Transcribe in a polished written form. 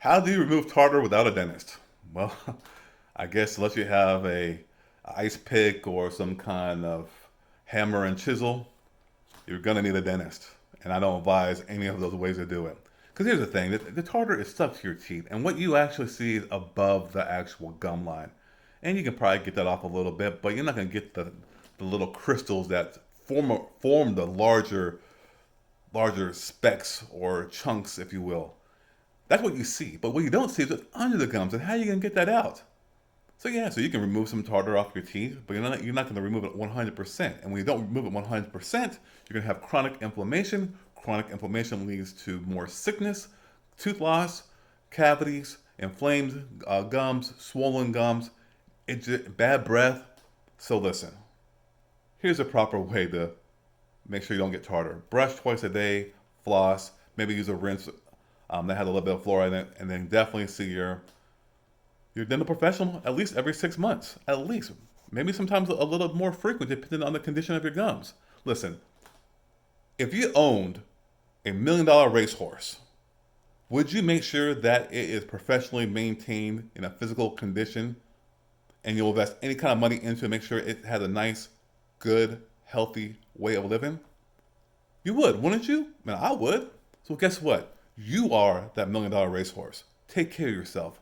How do you remove tartar without a dentist? Well, I guess unless you have a ice pick or some kind of hammer and chisel, you're gonna need a dentist. And I don't advise any of those ways to do it. Because here's the thing, the tartar is stuck to your teeth, and what you actually see is above the actual gum line. And you can probably get that off a little bit, but you're not gonna get the little crystals that form the larger specks or chunks, if you will. That's what you see. But what you don't see is what's under the gums and how you can get that out. So yeah, so you can remove some tartar off your teeth, but you're not going to remove it 100%. And when you don't remove it 100%, you're going to have chronic inflammation. Chronic inflammation leads to more sickness, tooth loss, cavities, inflamed gums, swollen gums, bad breath. So listen, here's a proper way to make sure you don't get tartar. Brush twice a day, floss, maybe use a rinse that has a little bit of fluoride in it, and then definitely see your dental professional at least every 6 months. At least. Maybe sometimes a little more frequent depending on the condition of your gums. Listen, if you owned $1 million racehorse, would you make sure that it is professionally maintained in a physical condition and you'll invest any kind of money into it, make sure it has a nice, good, healthy way of living? You would, wouldn't you? Man, I would. So guess what? You are that $1 million racehorse. Take care of yourself.